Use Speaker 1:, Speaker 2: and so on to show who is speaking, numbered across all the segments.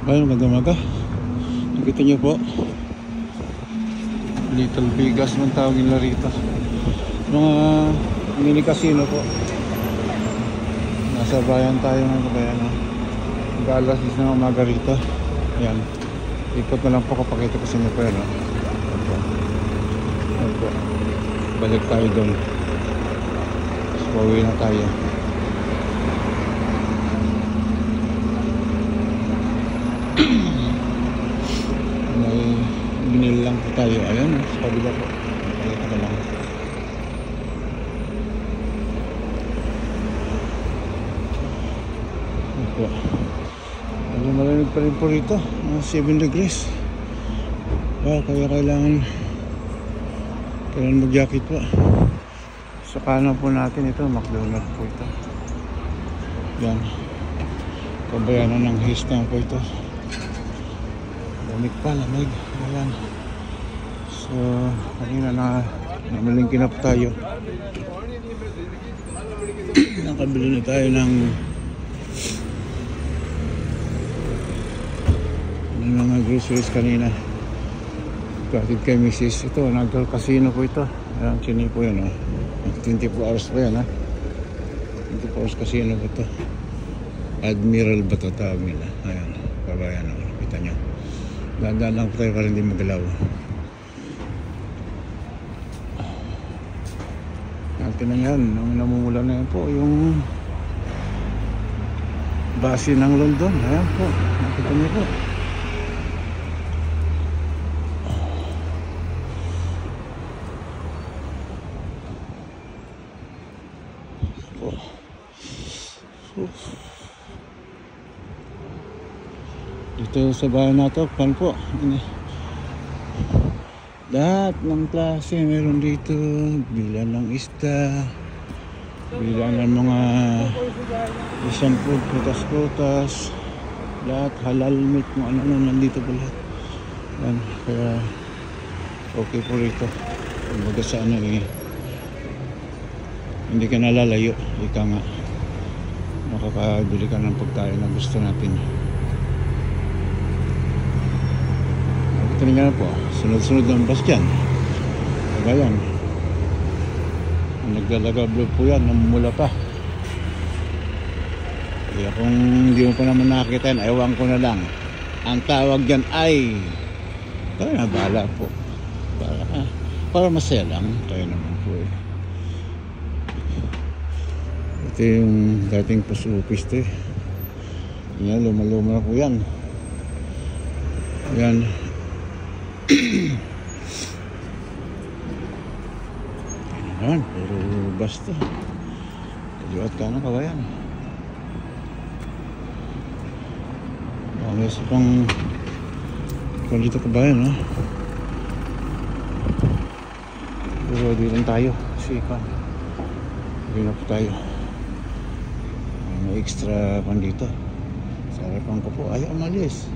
Speaker 1: Ayun, magdamaga. Nakita nyo po, Little Vegas man tawag nila rito. Mga mini casino po. Nasa bayan tayo ng bayan. Mag-alas is na umaga rito. Ayan, ikot na lang po, kapakita ko sa inyo po yan. Opo. Balik tayo doon. So, pauwi na tayo. May binili lang po tayo. Ayan, sa kabila po. Pakita ko lang. Opo. Malamig pa rin po rito. 7 degrees. Kaya kailangan mag-jacket po. Sa kanan po natin ito, McDonald's po ito. Yan. Kabayanan ng Histang po ito. Lamig pa, lamig. Ayan. So, kanina namalingkin na po tayo. Nakabili na tayo ng mga groceries kanina. Kapit kay Mrs. Ito, nag-casino po ito. Ayan, chini po yan. 24 hours po yan. 24 hours casino po ito. Admiral ba ito tawag nila? Ayan, kabayan. Kita nyo. Dahan-dahan lang po tayo para hindi magalaw. Natin na yan. Nung namumula na yan po, yung base ng London. Ayan po. Nakita nyo po. Dito sa bahay na ito, pan po. Lahat ng klase meron dito. Bilan ng isda, bilan ng mga isang food, prutas-prutas, lahat halal meat, kung ano nandito po lahat. Yan, kaya okay po rito. Kumbaga sa ano hindi ka nalalayo, ika nga makakabili ka ng pagkain na gusto natin. Ito nga po, sunod-sunod ng bus dyan. Kagayan, naglalagablo po yan, namumula pa. Kaya kung hindi mo pa naman nakakita yan, ewan ko na lang. Ang tawag dyan ay tayo na bahala po, para masaya lang tayo naman po Ito yung dating post office to yan, luma-luma na po yan. Yan. Yan, pero basta kaliwat ka na kabayan. May isa pang dito kabayan, pero di lang tayo kasi hindi na po tayo. May extra pan dito sa harapan ko po, ayaw umalis.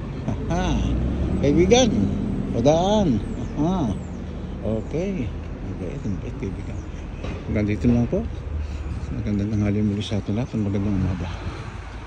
Speaker 1: Kaibigan, padaan. Okay. Template, kaibigan. Hanggang dito lang po. Magandang tanghali muli sa atin lahat. Magandang umaga.